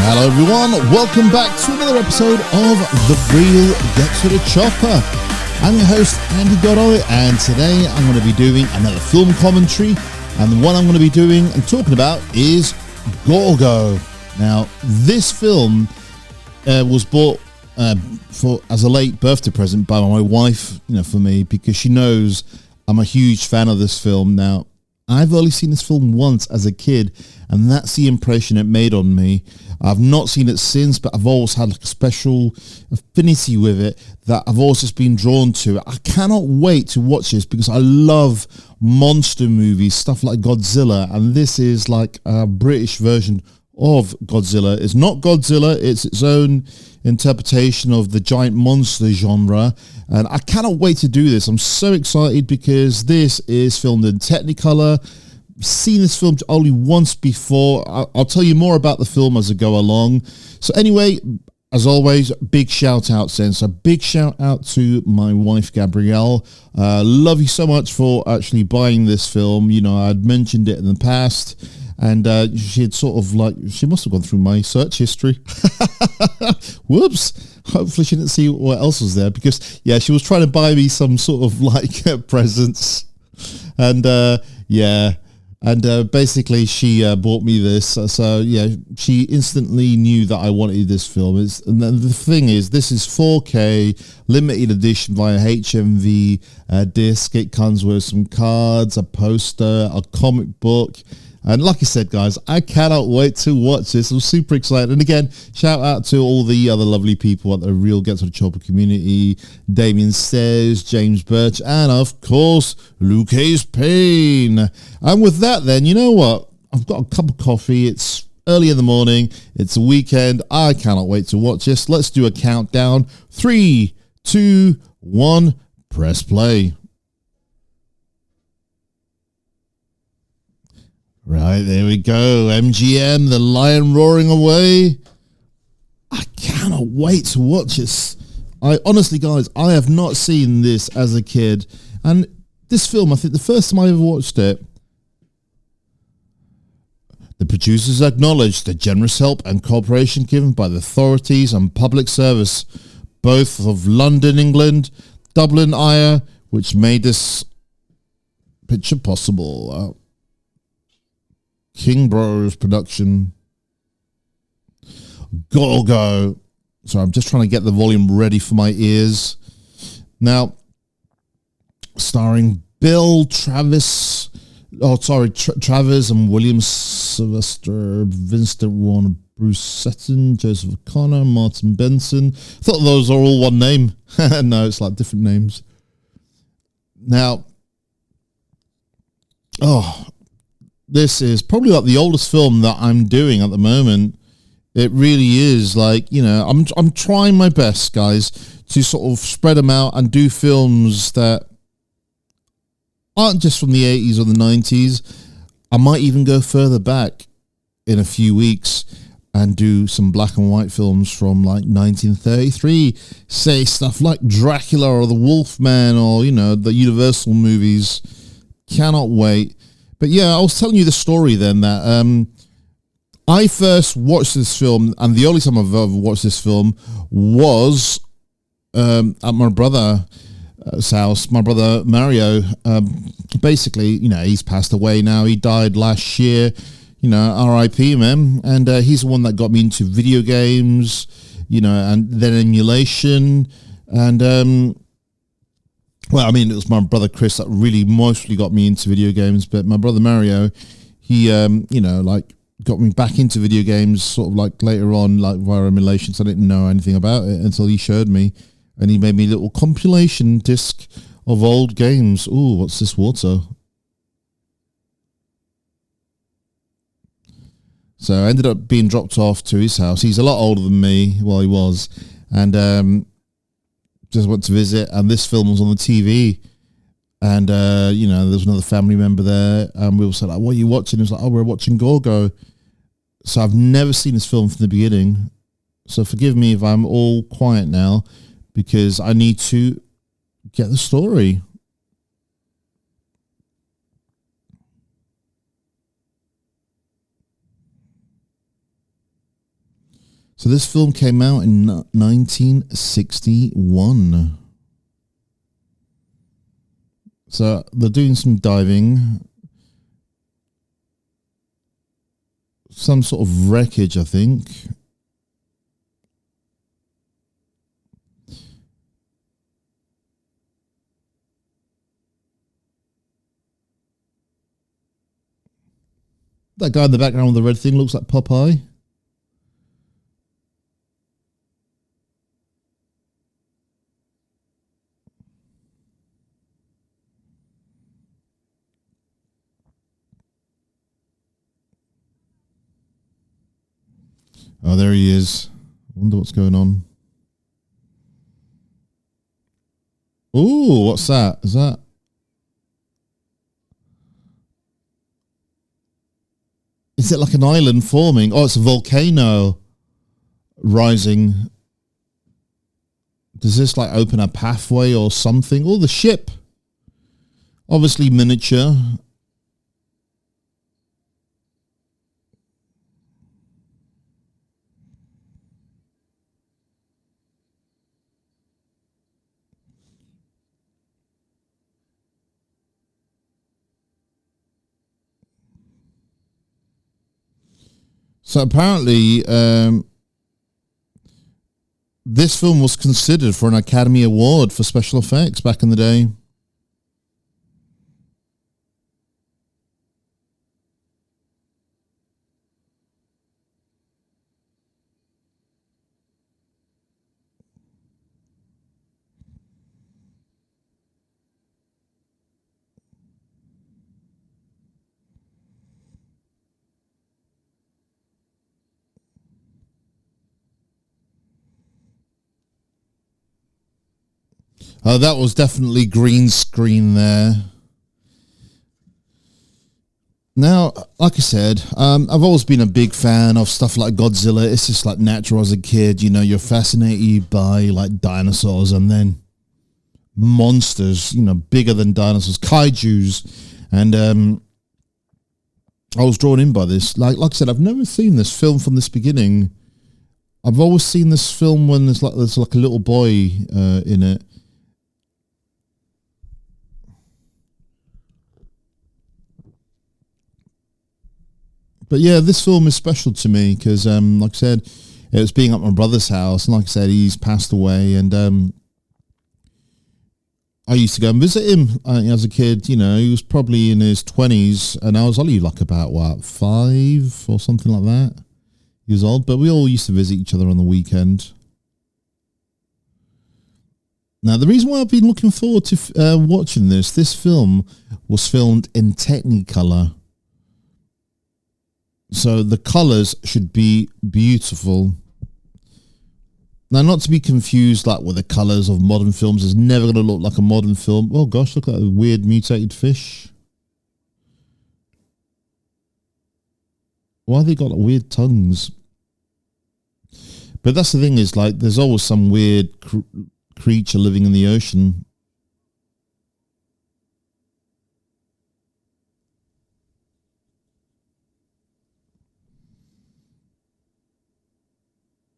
Hello everyone, welcome back to another episode of The Real Get to the Chopper. I'm your host Andy Gorgo, and today I'm going to be doing another film commentary, and the one I'm going to be doing and talking about is Gorgo. Now this film was bought as a late birthday present by my wife, for me, because she knows I'm a huge fan of this film. Now I've only seen this film once as a kid, and that's the impression it made on me. I've not seen it since, but I've always had a special affinity with it that I've always just been drawn to. I cannot wait to watch this because I love monster movies, stuff like Godzilla, and this is like a British version of Godzilla. It's not Godzilla, it's its own interpretation of the giant monster genre, and I cannot wait to do this. I'm so excited because this is filmed in Technicolor. Seen this film only once before. I'll tell you more about the film as I go along. So anyway, as always, big shout outs then. So big shout out to my wife Gabrielle. Love you so much for actually buying this film. I'd mentioned it in the past, and she had she must have gone through my search history. Whoops. Hopefully she didn't see what else was there, because she was trying to buy me some sort of presents, and basically she bought me this. So she instantly knew that I wanted this film. And then the thing is, this is 4K limited edition via HMV disc. It comes with some cards, a poster, a comic book. And like I said, guys, I cannot wait to watch this. I'm super excited. And again, shout out to all the other lovely people at the Real Get to the Chopper community. Damien Stairs, James Birch, and of course, Lucas Payne. And with that then, you know what? I've got a cup of coffee. It's early in the morning. It's a weekend. I cannot wait to watch this. Let's do a countdown. 3, 2, 1, press play. Right, there we go. MGM, the lion roaring away. I cannot wait to watch this. Honestly, guys, I have not seen this as a kid. And this film, I think the first time I ever watched it, the producers acknowledged the generous help and cooperation given by the authorities and public service, both of London, England, Dublin, Ireland, which made this picture possible. King Bros production. Gorgo. Sorry, I'm just trying to get the volume ready for my ears. Now, starring Bill Travis. Travers and William Sylvester, Vincent Warner, Bruce Seton, Joseph O'Connor, Martin Benson. I thought those are all one name. No, it's like different names. Now, this is probably like the oldest film that I'm doing at the moment. It really is. I'm trying my best, guys, to sort of spread them out and do films that aren't just from the 80s or the 90s. I might even go further back in a few weeks and do some black and white films from 1933. Say stuff like Dracula or The Wolfman or, the Universal movies. Cannot wait. But I was telling you the story then that I first watched this film, and the only time I've ever watched this film was at my brother's house. My brother Mario, basically, he's passed away now. He died last year, R.I.P. man. And he's the one that got me into video games, and then emulation. And it was my brother Chris that really mostly got me into video games, but my brother Mario, he, got me back into video games sort of later on, via emulation. So I didn't know anything about it until he showed me, and he made me a little compilation disc of old games. Ooh, what's this water? So I ended up being dropped off to his house. He's a lot older than me, well, he was, and just went to visit, and this film was on the TV, and there was another family member there, and we all said, what are you watching? He was like, we're watching Gorgo. So I've never seen this film from the beginning, so forgive me if I'm all quiet now, because I need to get the story. So this film came out in 1961. So they're doing some diving. Some sort of wreckage, I think. That guy in the background with the red thing looks like Popeye. Oh, there he is. Wonder what's going on. Ooh, what's that? Is that? Is it like an island forming? Oh, it's a volcano rising. Does this like open a pathway or something? Oh, the ship. Obviously miniature. So apparently, this film was considered for an Academy Award for special effects back in the day. That was definitely green screen there. Now, like I said, I've always been a big fan of stuff like Godzilla. It's just like natural as a kid. You know, you're fascinated by like dinosaurs and then monsters, you know, bigger than dinosaurs, kaijus. And I was drawn in by this. Like I said, I've never seen this film from this beginning. I've always seen this film when there's like a little boy in it. But yeah, this film is special to me because, like I said, it was being at my brother's house, and like I said, he's passed away, and I used to go and visit him as a kid. You know, he was probably in his 20s, and I was only like about, 5 or something like that years old, but we all used to visit each other on the weekend. Now, the reason why I've been looking forward to watching this film was filmed in Technicolor. So the colours should be beautiful. Now, not to be confused like with the colours of modern films. It's never going to look like a modern film. Oh gosh, look at that weird mutated fish. Why have they got like weird tongues? But that's the thing is like there's always some weird creature living in the ocean.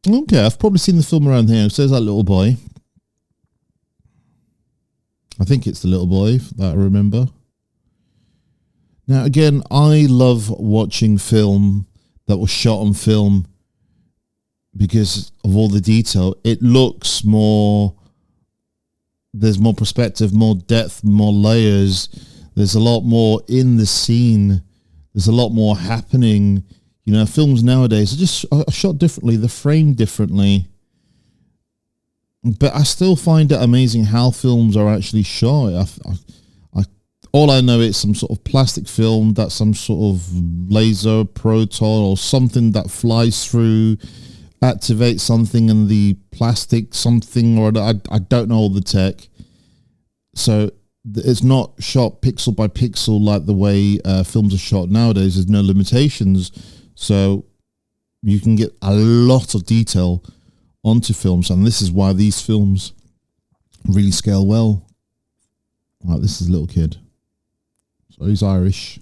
Okay, I've probably seen the film around here. So there's that little boy. I think it's the little boy that I remember. Now, again, I love watching film that was shot on film because of all the detail. It looks more, there's more perspective, more depth, more layers. There's a lot more in the scene. There's a lot more happening. You know, films nowadays are just shot differently. They're framed differently. But I still find it amazing how films are actually shot. All I know is some sort of plastic film that's some sort of laser proton or something that flies through, activates something in the plastic something, or I don't know all the tech. So it's not shot pixel by pixel like the way films are shot nowadays. There's no limitations. So you can get a lot of detail onto films, and this is why these films really scale well. Right, this is a little kid. So he's Irish.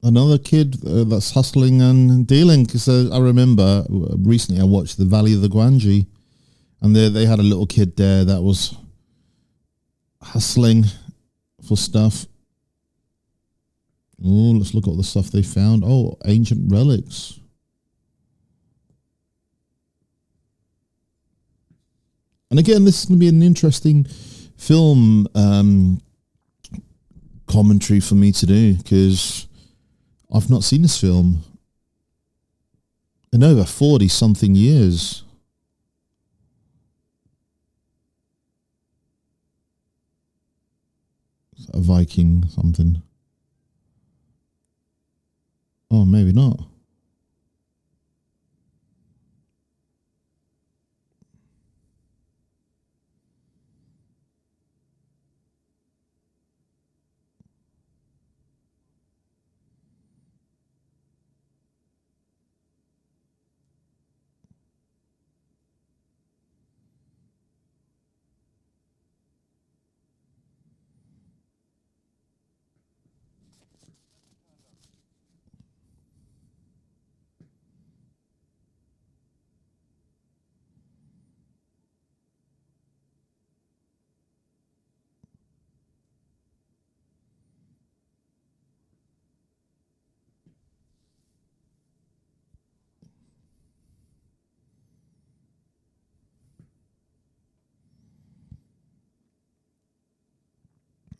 Another kid that's hustling and dealing. Because I remember recently I watched The Valley of the Gwangi, and they had a little kid there that was hustling for stuff. Oh, let's look at all the stuff they found. Oh, ancient relics. And again, this is going to be an interesting film commentary for me to do, because I've not seen this film in over 40-something years. A Viking something. Oh, maybe not.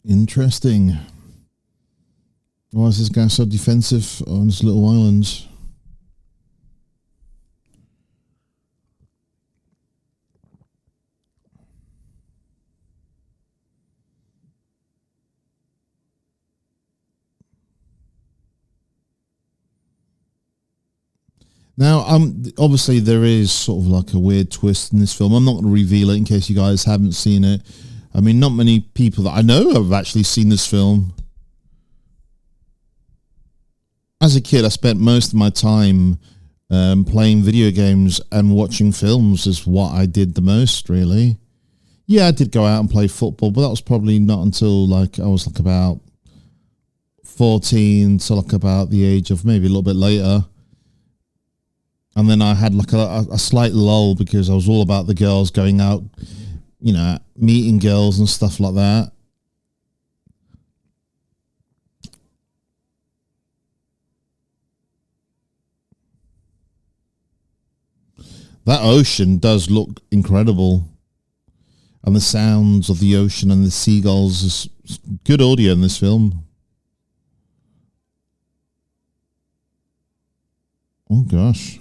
Interesting. Why is this guy so defensive on this little island? Now, obviously there is sort of like a weird twist in this film. I'm not going to reveal it in case you guys haven't seen it. I mean, not many people that I know have actually seen this film. As a kid, I spent most of my time playing video games, and watching films is what I did the most, really. Yeah, I did go out and play football, but that was probably not until like I was like about 14 to like about the age of maybe a little bit later. And then I had like a slight lull because I was all about the girls going out, you know, meeting girls and stuff like that. That ocean does look incredible. And the sounds of the ocean and the seagulls is good audio in this film. Oh gosh.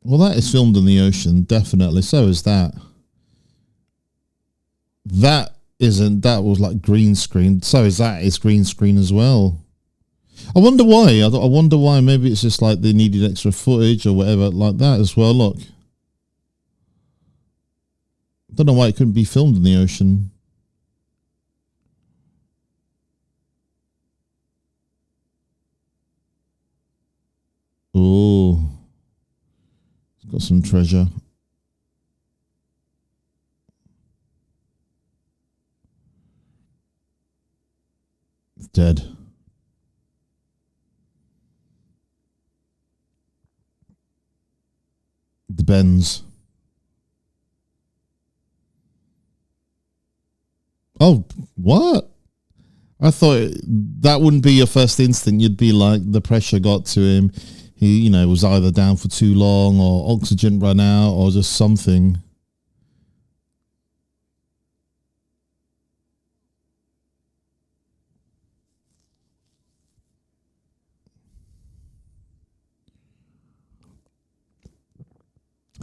Well, that is filmed in the ocean, definitely. So is that. That was like green screen. So is that. It's green screen as well. I wonder why. I wonder why. Maybe it's just like they needed extra footage or whatever like that as well. Look. I don't know why it couldn't be filmed in the ocean. Oh. Got some treasure. It's dead. The bends. Oh, what? I thought that wouldn't be your first instinct. You'd be like, the pressure got to him. He, you know, was either down for too long or oxygen ran out or just something.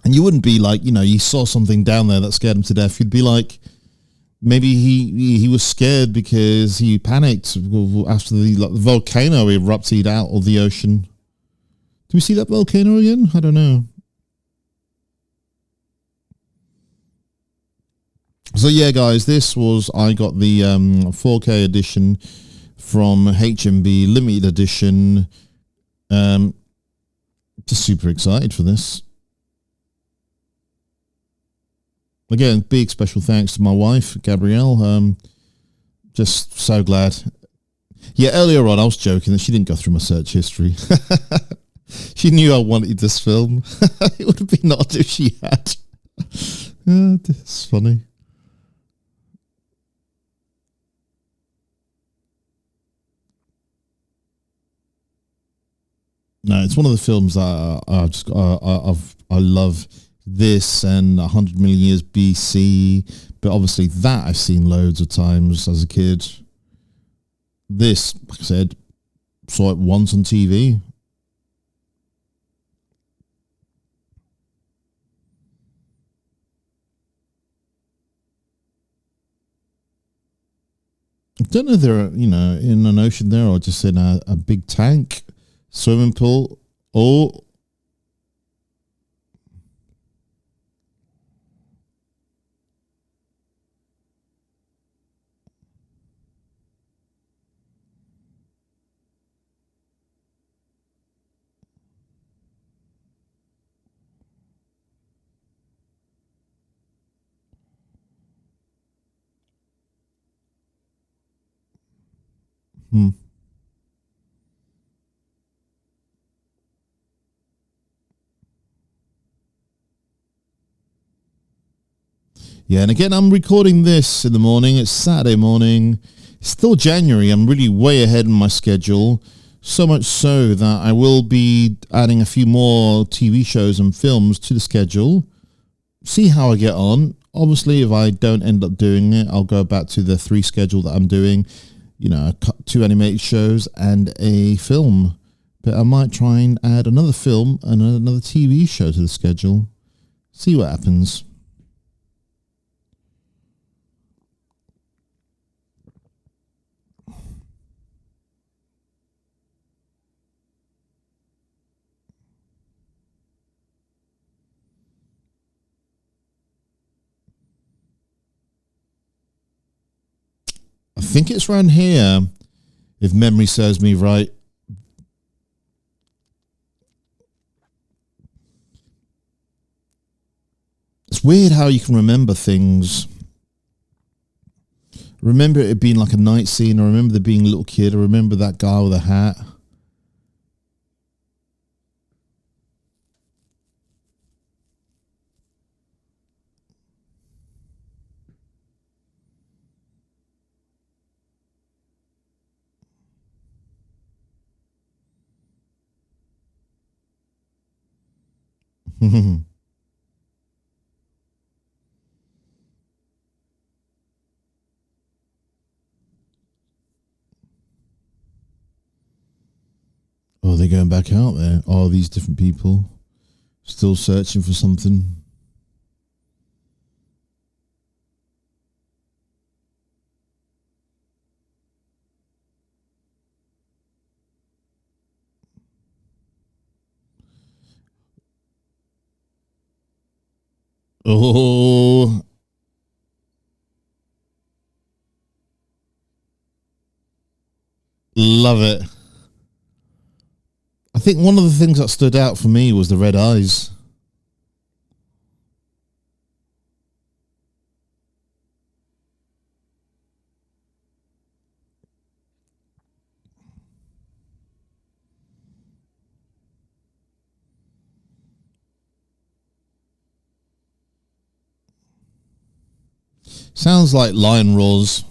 And you wouldn't be like, you know, you saw something down there that scared him to death. You'd be like, maybe he was scared because he panicked after the volcano erupted out of the ocean. Do we see that volcano again? I don't know. So yeah, guys, I got the 4K edition from HMB, limited edition. Just super excited for this. Again, big special thanks to my wife, Gabrielle. Just so glad. Yeah, earlier on I was joking that she didn't go through my search history. She knew I wanted this film. It would have been odd if she had. It's funny. No, it's one of the films that I love. This and 100 million years BC, but obviously that I've seen loads of times as a kid. This, like I said, saw it once on TV. I don't know if they're, in an ocean there or just in a big tank, swimming pool, or Yeah, and again, I'm recording this in the morning. It's Saturday morning. It's still January. I'm really way ahead in my schedule. So much so that I will be adding a few more TV shows and films to the schedule. See how I get on. Obviously, if I don't end up doing it, I'll go back to the 3 schedule that I'm doing. 2 animated shows and a film. But I might try and add another film and another TV show to the schedule. See what happens. I think it's around here, if memory serves me right. It's weird how you can remember things. I remember it being like a night scene. I remember there being a little kid. I remember that guy with a hat. Oh, they're going back out there. Oh, these different people still searching for something. Oh, love it. I think one of the things that stood out for me was the red eyes. Sounds like lion roars.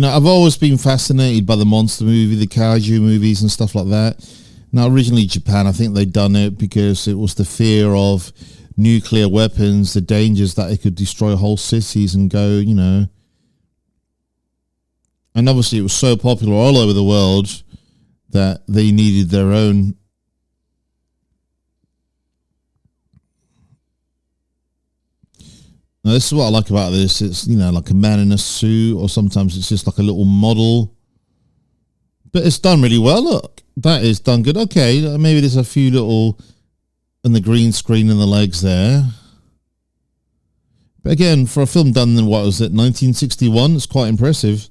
I've always been fascinated by the monster movie, the kaiju movies and stuff like that. Now, originally Japan, I think they'd done it because it was the fear of nuclear weapons, the dangers that it could destroy whole cities and go, And obviously it was so popular all over the world that they needed their own. Now, this is what I like about this. It's, like a man in a suit, or sometimes it's just like a little model. But it's done really well. Look, that is done good. Okay, maybe there's a few little in the green screen and the legs there. But again, for a film done in, what was it, 1961, it's quite impressive.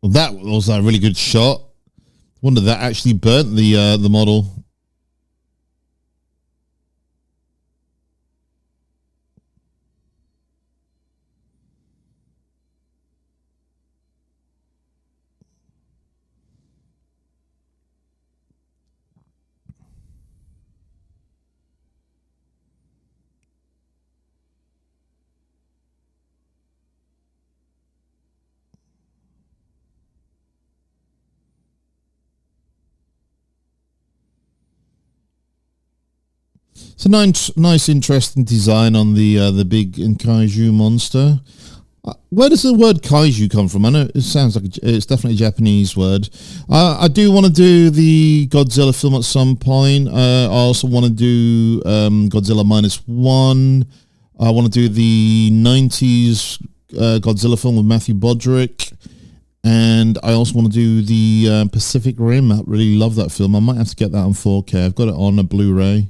Well, that was a really good shot. Wonder that actually burnt the model. It's a nice, interesting design on the big kaiju monster. Where does the word kaiju come from? I know it sounds like it's definitely a Japanese word. I do want to do the Godzilla film at some point. I also want to do Godzilla -1. I want to do the 90s Godzilla film with Matthew Broderick. And I also want to do the Pacific Rim. I really love that film. I might have to get that on 4K. I've got it on a Blu-ray.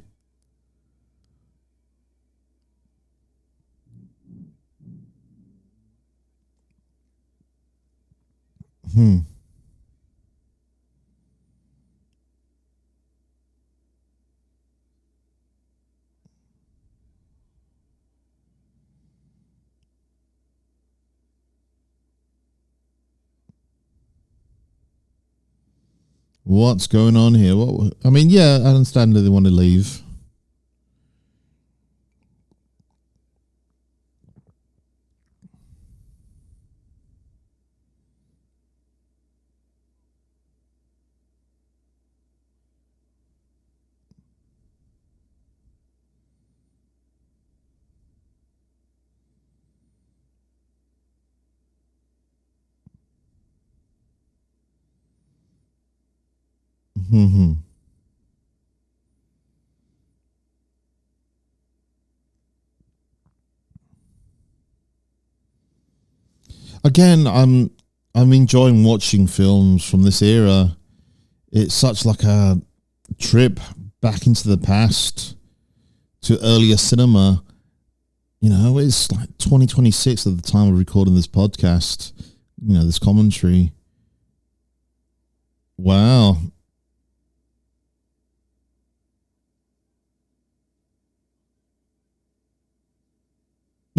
What's going on here? I mean, yeah, I understand that they want to leave. Again, I'm enjoying watching films from this era. It's such like a trip back into the past to earlier cinema. You know, it's like 2026 at the time of recording this podcast. You know, this commentary. Wow.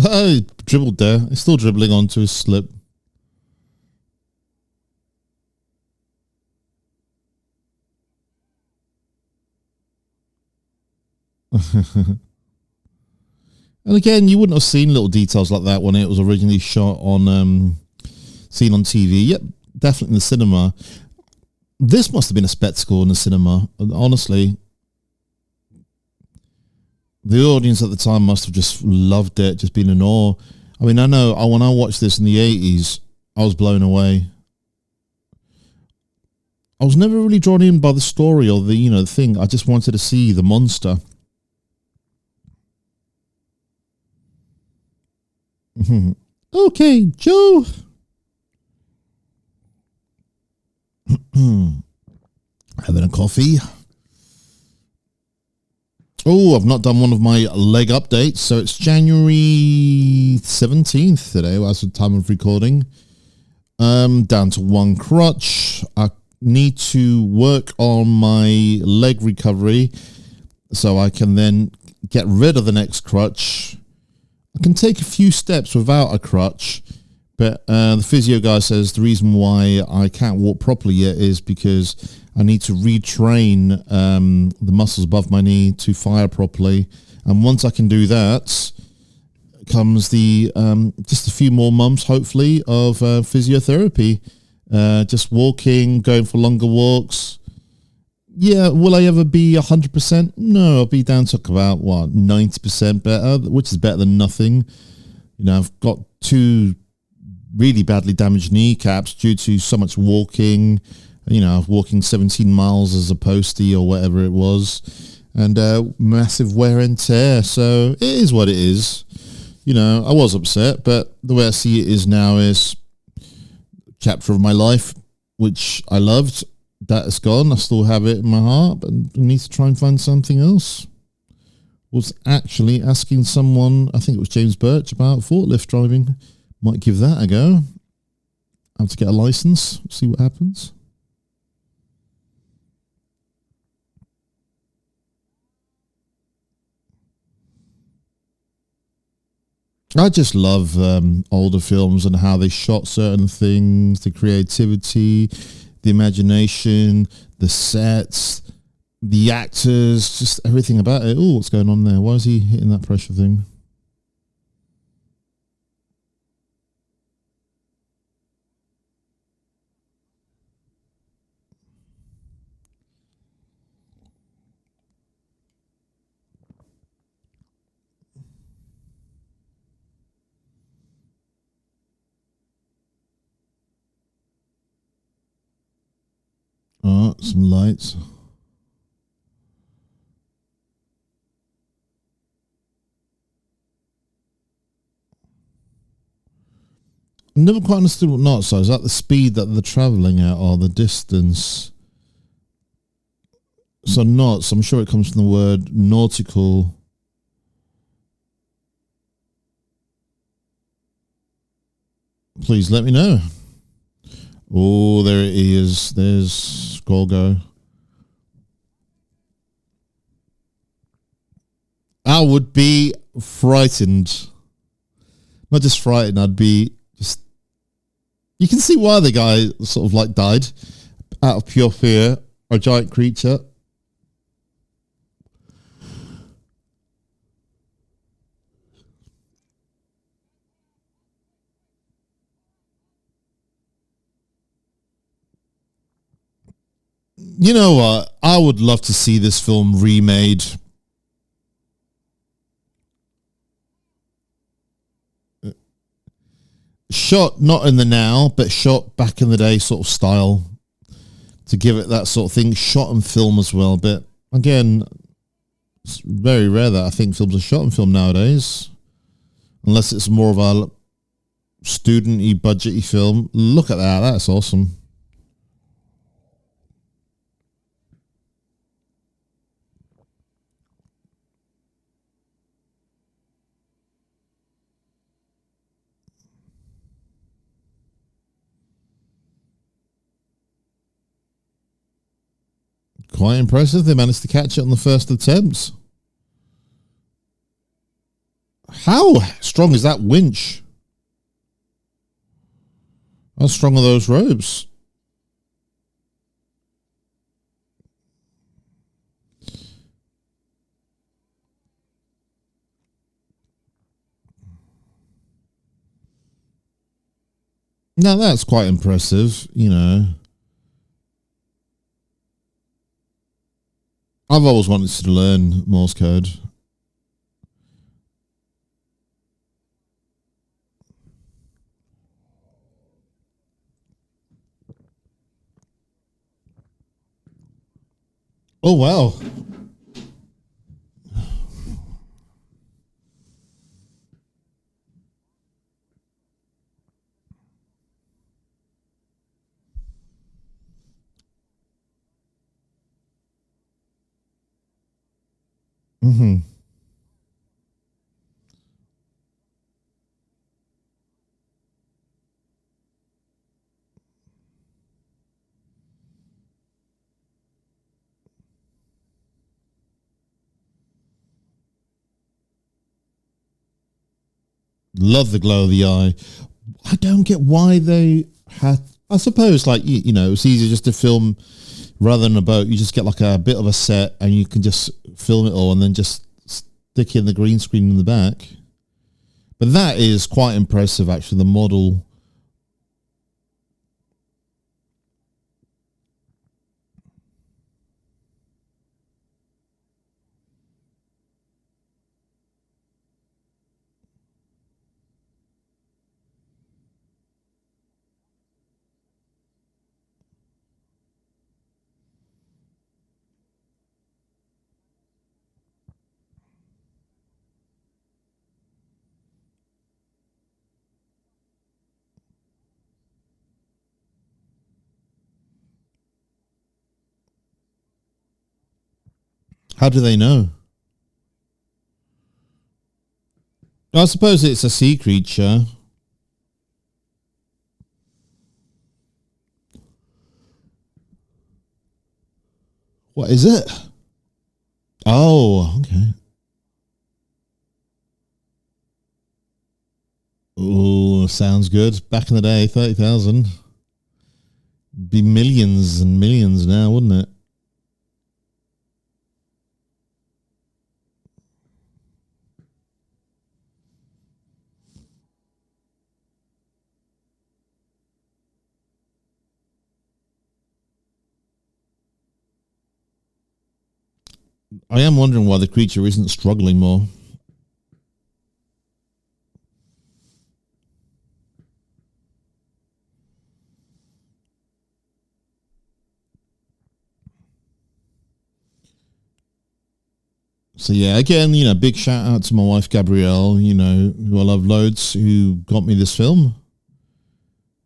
Oh, he dribbled there. He's still dribbling onto his slip. And again, you wouldn't have seen little details like that when it was originally shot on, seen on TV. Yep, definitely in the cinema. This must have been a spectacle in the cinema. Honestly, the audience at the time must have just loved it, just been in awe. I mean, I know when I watched this in the 80s, I was blown away. I was never really drawn in by the story or the thing. I just wanted to see the monster. Okay, Joe. Having a coffee. Oh, I've not done one of my leg updates. So it's January 17th today. That's the time of recording. Down to one crutch. I need to work on my leg recovery so I can then get rid of the next crutch. I can take a few steps without a crutch, but the physio guy says the reason why I can't walk properly yet is because I need to retrain the muscles above my knee to fire properly. And once I can do that, comes the just a few more months, hopefully, of physiotherapy. Just walking, going for longer walks. Yeah, will I ever be 100%? No, I'll be down to about, 90% better, which is better than nothing. You know, I've got 2 really badly damaged kneecaps due to so much walking, walking 17 miles as opposed to or whatever it was, and massive wear and tear. So it is what it is. I was upset, but the way I see it is now is chapter of my life, which I loved. That is gone. I still have it in my heart, but I need to try and find something else. Was actually asking someone, I think it was James Birch, about forklift driving. Might give that a go. I have to get a license, see what happens. I just love older films and how they shot certain things, the creativity, the imagination, the sets, the actors, just everything about it. Oh, what's going on there? Why is he hitting that pressure thing? Oh, some lights. I never quite understood what knots are. Is that the speed that they're travelling at or the distance? So knots, I'm sure it comes from the word nautical. Please let me know. Oh, there it is. There's Gorgo. I would be frightened. Not just frightened, I'd be just... You can see why the guy sort of like died. Out of pure fear. A giant creature. You know what? I would love to see this film remade. Shot not in the now, but shot back in the day sort of style. To give it that sort of thing. Shot and film as well. But again, it's very rare that I think films are shot and film nowadays. Unless it's more of a student-y, budget-y film. Look at that. That's awesome. Quite impressive. They managed to catch it on the first attempts. How strong is that winch? How strong are those ropes? Now that's quite impressive, you know. I've always wanted to learn Morse code. Oh, wow. Mm-hmm. Love the glow of the eye. I don't get why they had... I suppose, like, you know, it's easier just to film rather than a boat. You just get like a bit of a set and you can just film it all and then just stick in the green screen in the back. But that is quite impressive, actually, the model. How do they know? I suppose it's a sea creature. What is it? Oh, okay. Oh, sounds good. Back in the day, 30,000. Be millions and millions now, wouldn't it? I am wondering why the creature isn't struggling more. So yeah, again, big shout out to my wife Gabrielle, who I love loads, who got me this film.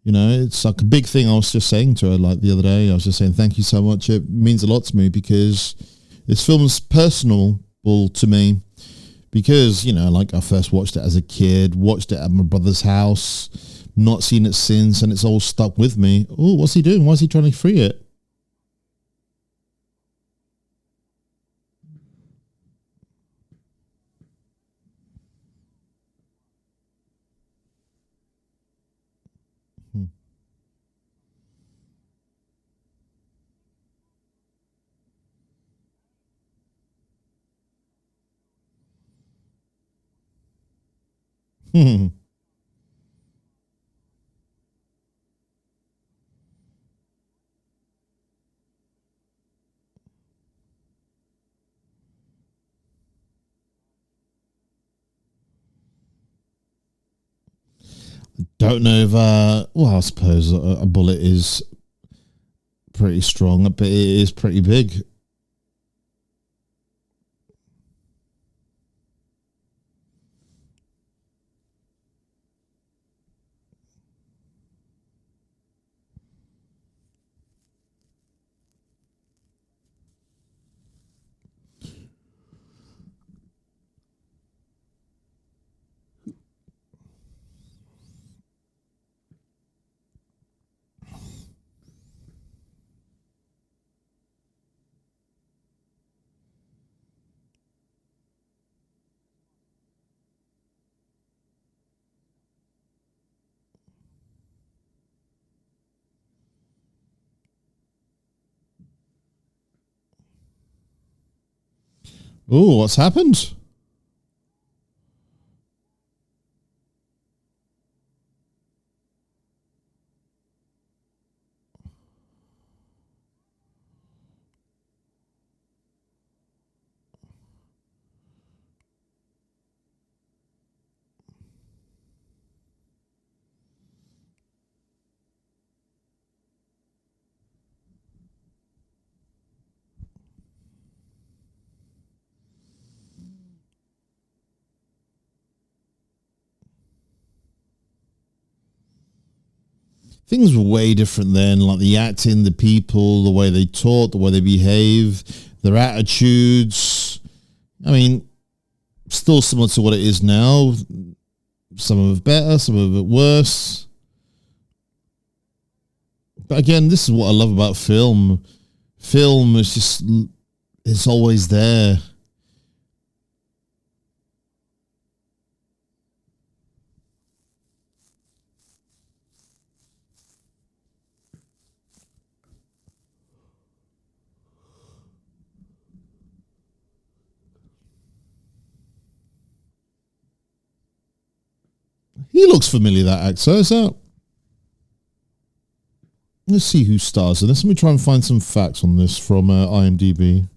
It's like a big thing. I was just saying to her like the other day, I was just saying thank you so much. It means a lot to me because this film is personal to me because, like I first watched it as a kid, watched it at my brother's house, not seen it since, and it's all stuck with me. Oh, what's he doing? Why is he trying to free it? Don't know if, well, I suppose a bullet is pretty strong, but it is pretty big. Oh, what's happened? Things were way different then, like the acting, the people, the way they talk, the way they behave, their attitudes. I mean, still similar to what it is now. Some of it better, some of it worse. But again, this is what I love about film. Film is just, it's always there. He looks familiar, that actor. Is that? Let's see who stars in this. Let me try and find some facts on this from IMDb.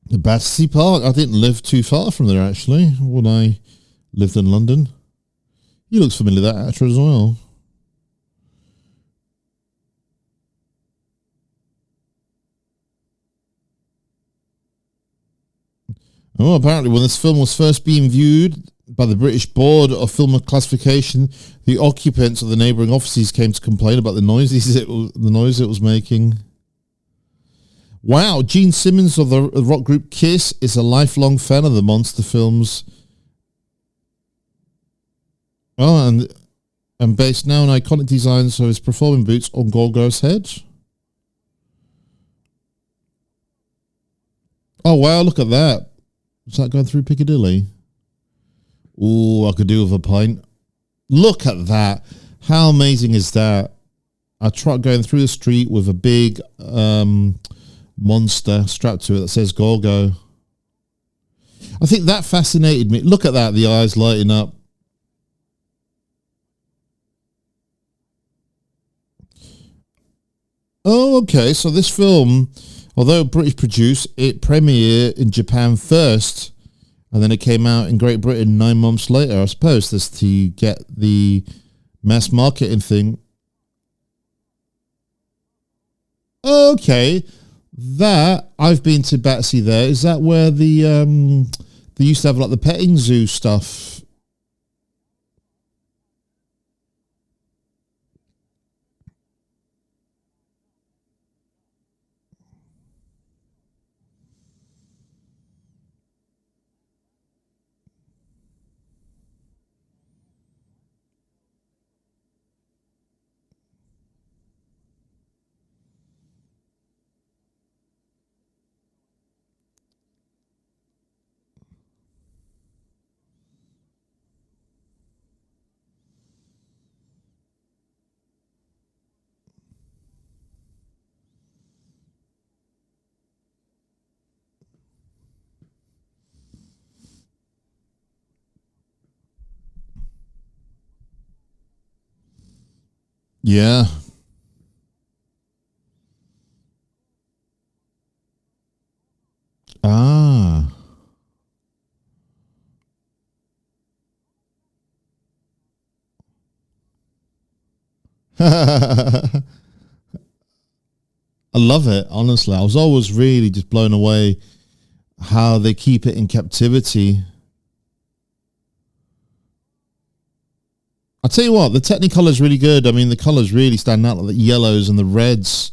The Battersea Park. I didn't live too far from there, actually, when I lived in London. He looks familiar, that actor, as well. Oh, apparently when this film was first being viewed by the British Board of Film Classification, the occupants of the neighbouring offices came to complain about the noise it was making. Wow, Gene Simmons of the rock group Kiss is a lifelong fan of the monster films. Oh, and and based now on iconic designs of his performing boots on Gorgo's head. Oh wow, look at that. Is that going through Piccadilly? Ooh, I could do with a pint. Look at that. How amazing is that? A truck going through the street with a big monster strapped to it that says Gorgo. I think that fascinated me. Look at that, the eyes lighting up. Oh, okay. So this film, although British produced, it premiered in Japan first, and then it came out in Great Britain 9 months later. I suppose that's to get the mass marketing thing. Okay, that I've been to Battersea. There is that where the they used to have like the petting zoo stuff. Yeah. Ah. I love it, honestly. I was always really just blown away how they keep it in captivity. I'll tell you what, the Technicolor is really good. I mean, the colors really stand out, like the yellows and the reds.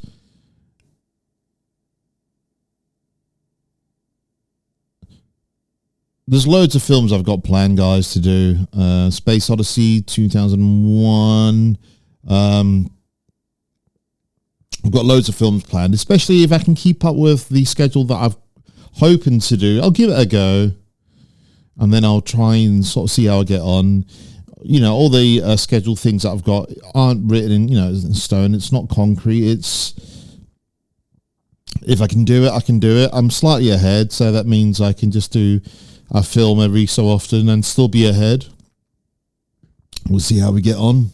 There's loads of films I've got planned, guys, to do. Space Odyssey 2001. I've got loads of films planned, especially if I can keep up with the schedule that I've hoping to do. I'll give it a go, and then I'll try and sort of see how I get on. You know, all the scheduled things that I've got aren't written in, in stone. It's not concrete. It's, if I can do it, I can do it. I'm slightly ahead, so that means I can just do a film every so often and still be ahead. We'll see how we get on.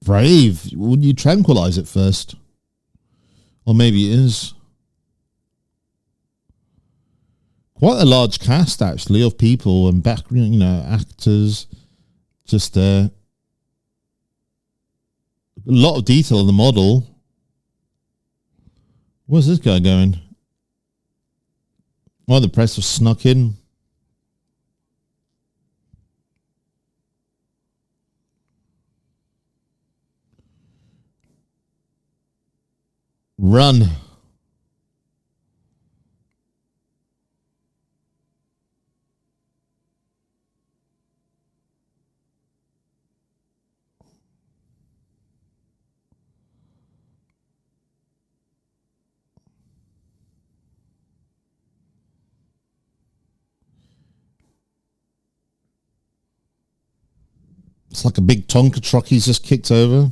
Brave. Wouldn't you tranquilize it first? Or maybe it is. Quite a large cast, actually, of people and actors just there. A lot of detail in the model. Where's this guy going? Oh, the press have snuck in. Run. It's like a big Tonka truck he's just kicked over.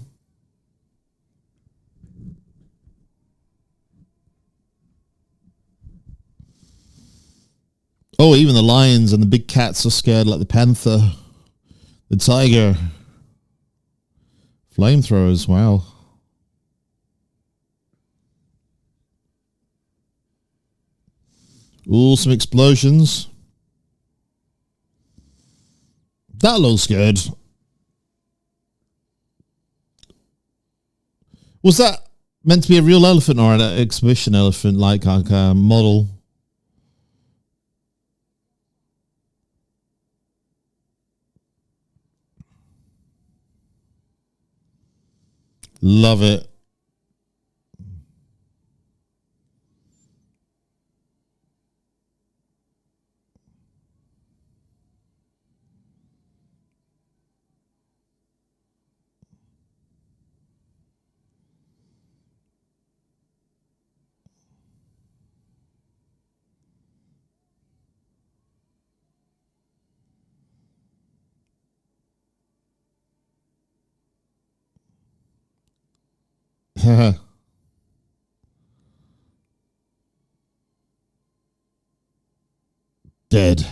Oh, even the lions and the big cats are scared, like the panther, the tiger. Flamethrowers, wow. Ooh, some explosions. That looks good. Was that meant to be a real elephant or an exhibition elephant, like a model? Love it. Dead.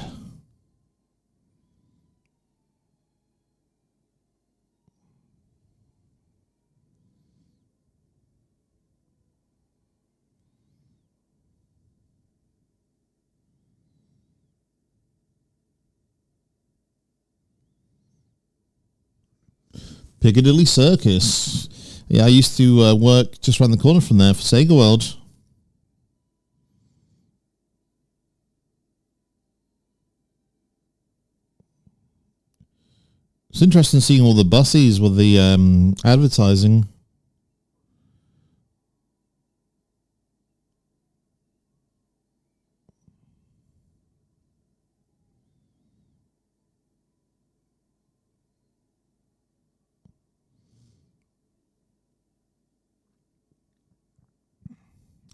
Piccadilly Circus. Yeah, I used to work just around the corner from there for Sega World. It's interesting seeing all the buses with the advertising.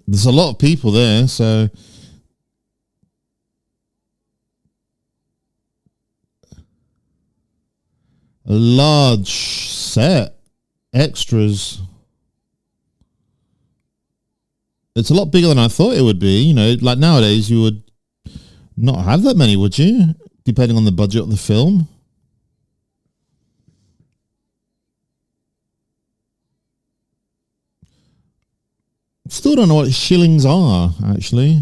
There's a lot of people there, so a large set, extras. It's a lot bigger than I thought it would be. You know, like nowadays you would not have that many, would you? Depending on the budget of the film. Still don't know what shillings are, actually.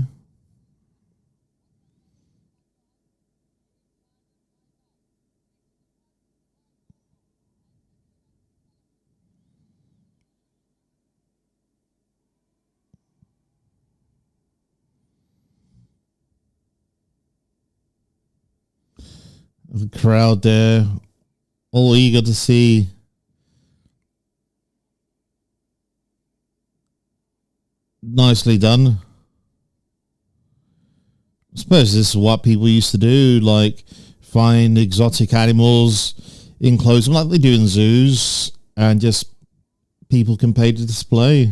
There's a crowd there, all eager to see. Nicely done. I suppose this is what people used to do, like find exotic animals, enclose them like they do in zoos, and just people can pay to display.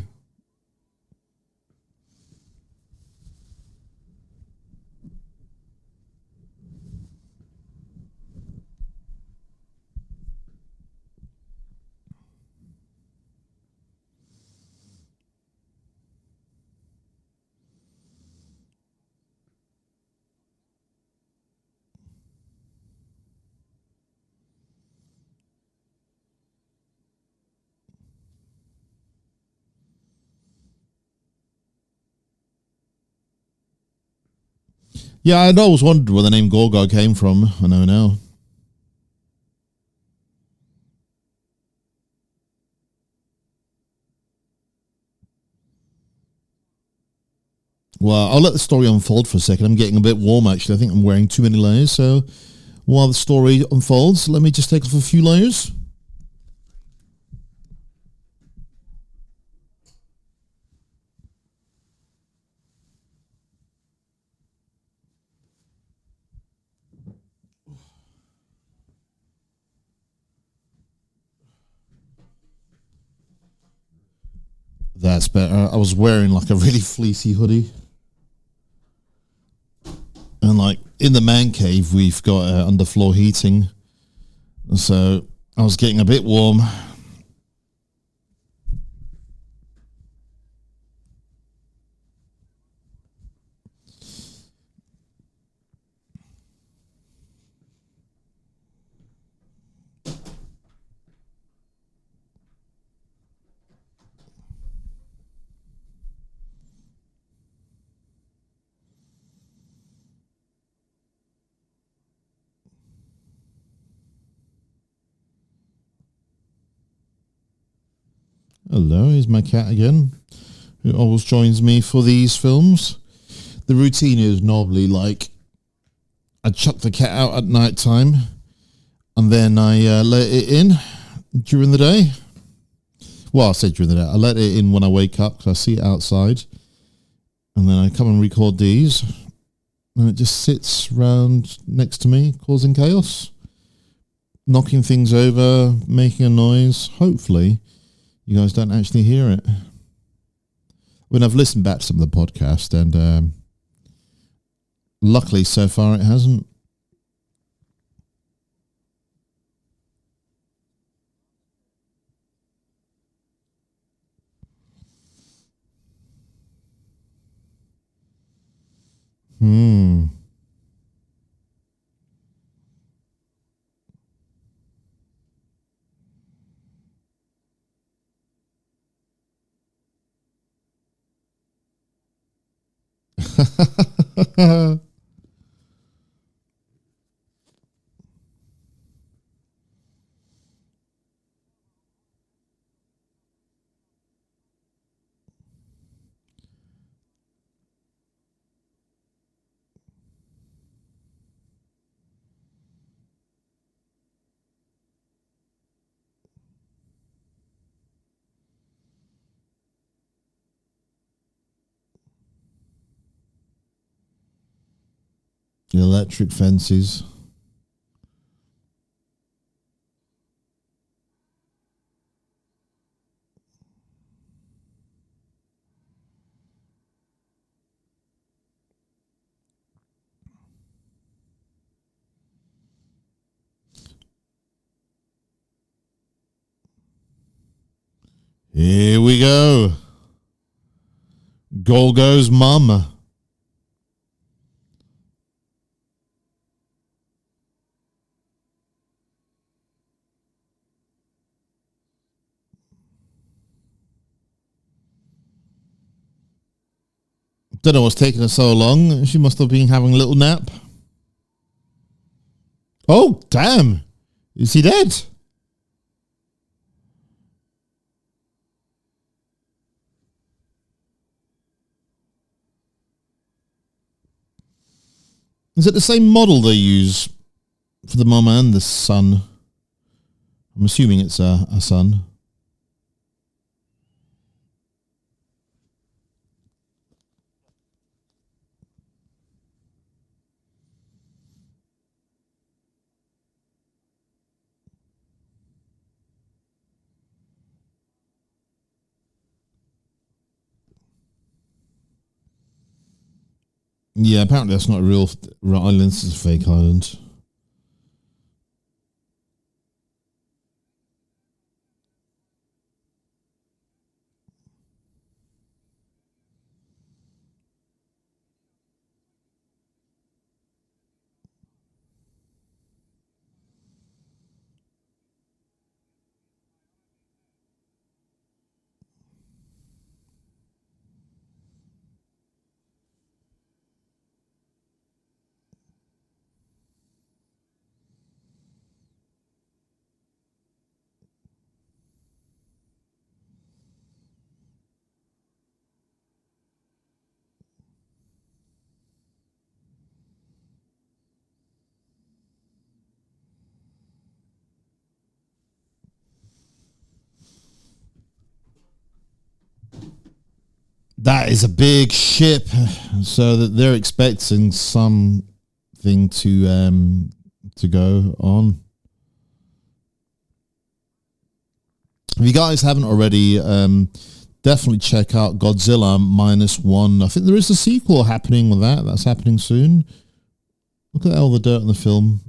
Yeah, I'd always wondered where the name Gorgo came from. I know now. Well, I'll let the story unfold for a second. I'm getting a bit warm, actually. I think I'm wearing too many layers. So while the story unfolds, let me just take off a few layers. That's better. I was wearing like a really fleecy hoodie. And like in the man cave, we've got underfloor heating. So I was getting a bit warm. Hello, here's my cat again, who always joins me for these films. The routine is normally like I chuck the cat out at night time and then I let it in during the day. Well, I said during the day. I let it in when I wake up because I see it outside. And then I come and record these. And it just sits round next to me, causing chaos. Knocking things over, making a noise. Hopefully, you guys don't actually hear it. When I've listened back to some of the podcast, and luckily so far it hasn't. The electric fences. Here we go. Gorgo's mum. Don't know what's taking her so long. She must have been having a little nap. Oh, damn. Is he dead? Is it the same model they use for the mum and the son? I'm assuming it's a son. Yeah, apparently that's not a real island. This is a fake island. That is a big ship, so that they're expecting something to go on. If you guys haven't already, definitely check out Godzilla -1. I think there is a sequel happening with that. That's happening soon. Look at all the dirt in the film.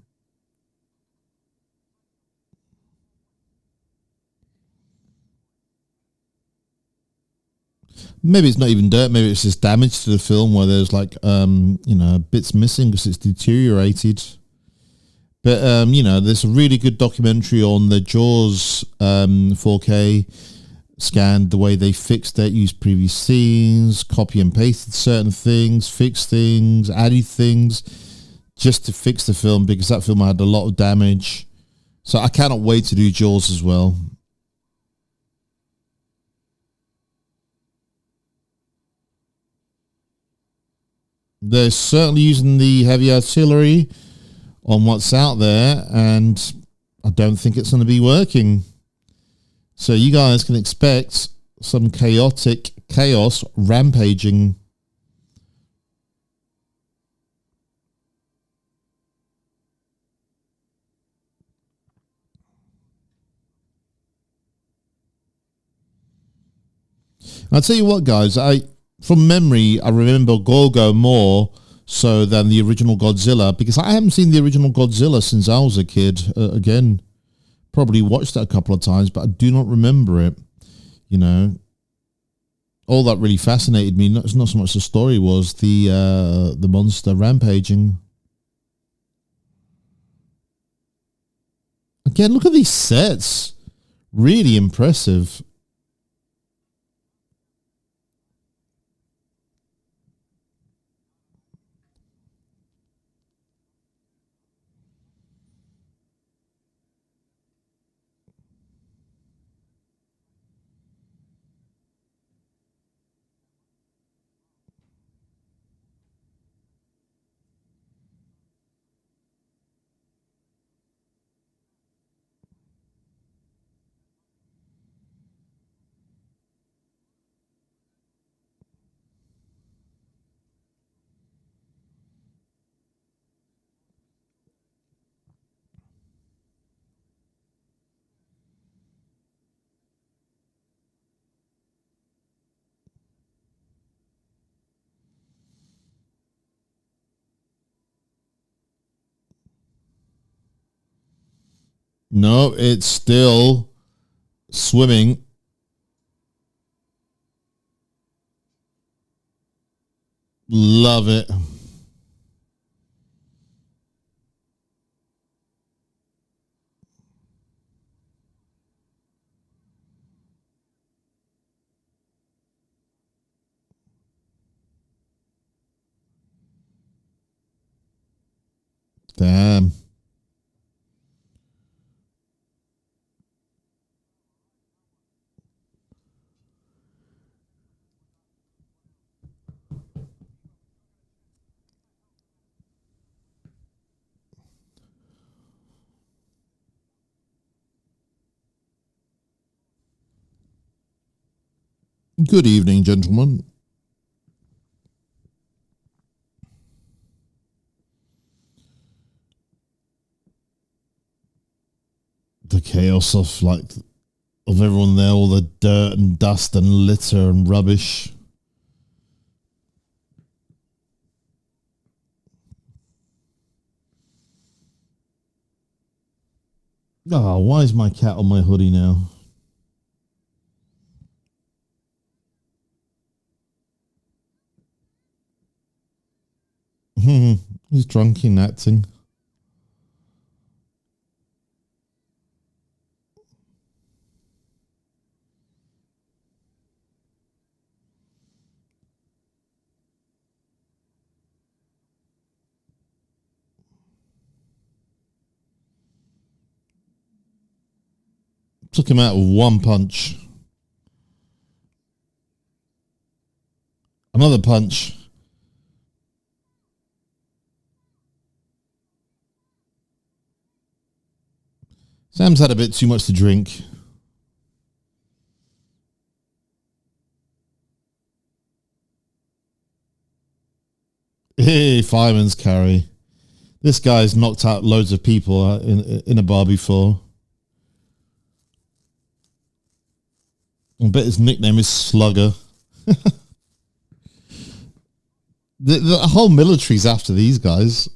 Maybe it's not even dirt. Maybe it's just damage to the film where there's like, bits missing because it's deteriorated. But, there's a really good documentary on the Jaws 4K scanned, the way they fixed it, used previous scenes, copy and pasted certain things, fixed things, added things just to fix the film because that film had a lot of damage. So I cannot wait to do Jaws as well. They're certainly using the heavy artillery on what's out there, and I don't think it's going to be working. So you guys can expect some chaos rampaging. I'll tell you what, guys, from memory, I remember Gorgo more so than the original Godzilla, because I haven't seen the original Godzilla since I was a kid. Again, probably watched it a couple of times, but I do not remember it. all that really fascinated me. Not so much the story, was the monster rampaging. Again, look at these sets. Really impressive. No, it's still swimming. Love it. Damn. Good evening, gentlemen. The chaos of everyone there, all the dirt and dust and litter and rubbish. Oh, why is my cat on my hoodie now? He's drunk in acting. Took him out with one punch. Another punch. Sam's had a bit too much to drink. Hey, fireman's carry. This guy's knocked out loads of people in a bar before. I bet his nickname is Slugger. The whole military's after these guys.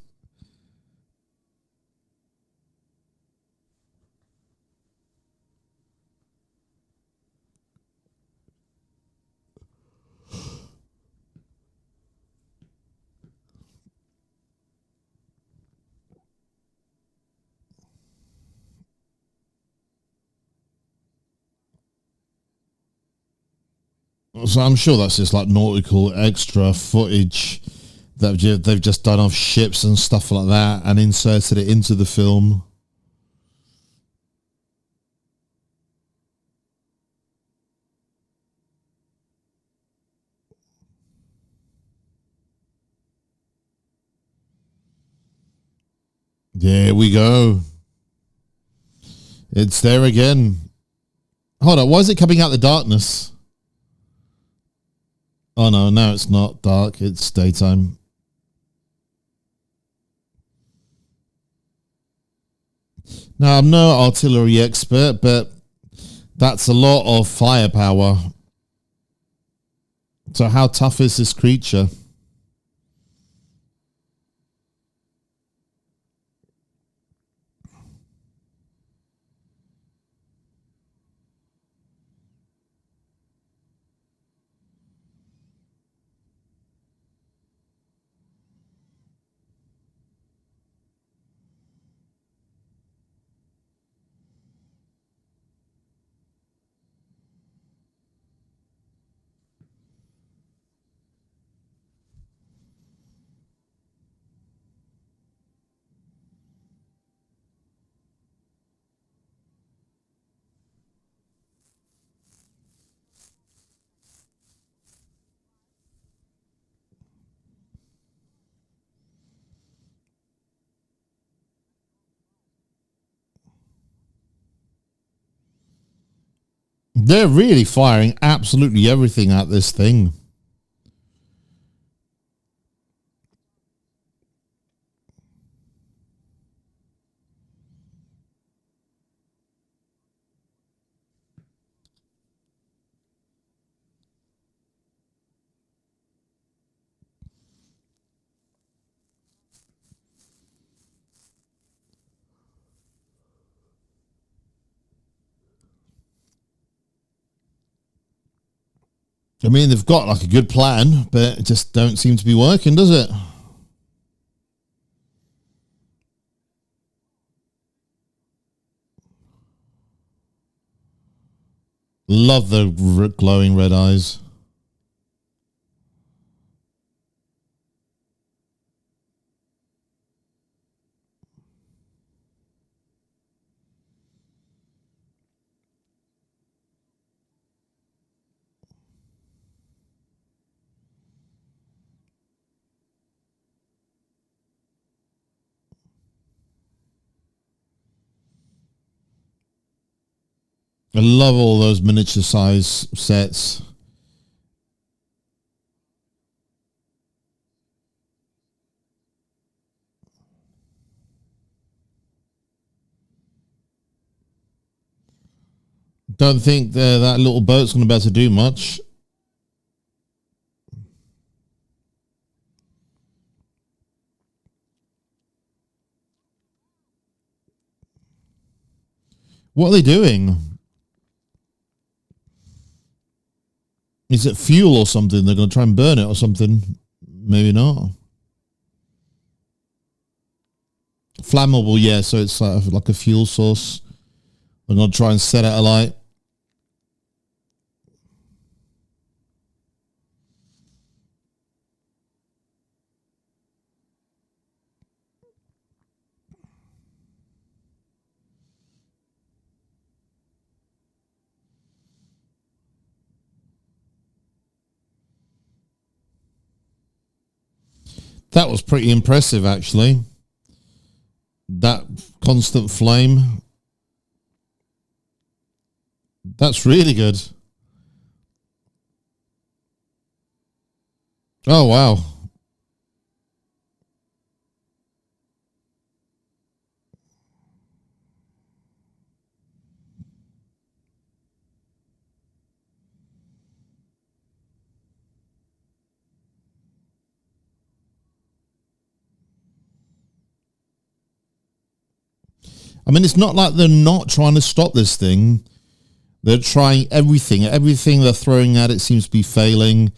So I'm sure that's just like nautical extra footage that they've just done off ships and stuff like that and inserted it into the film. There we go. It's there again. Hold on, why is it coming out the darkness? Oh no, now it's not dark, it's daytime. Now, I'm no artillery expert, but that's a lot of firepower. So how tough is this creature? They're really firing absolutely everything at this thing. I mean, they've got like a good plan, but it just don't seem to be working, does it? Love the glowing red eyes. I love all those miniature size sets. Don't think that little boat's going to be able to do much. What are they doing? Is it fuel or something? They're going to try and burn it or something? Maybe not. Flammable, yeah. So it's like a fuel source. They're going to try and set it alight. That was pretty impressive, actually. That constant flame. That's really good. Oh, wow. I mean, it's not like they're not trying to stop this thing. They're trying everything. Everything they're throwing at it seems to be failing.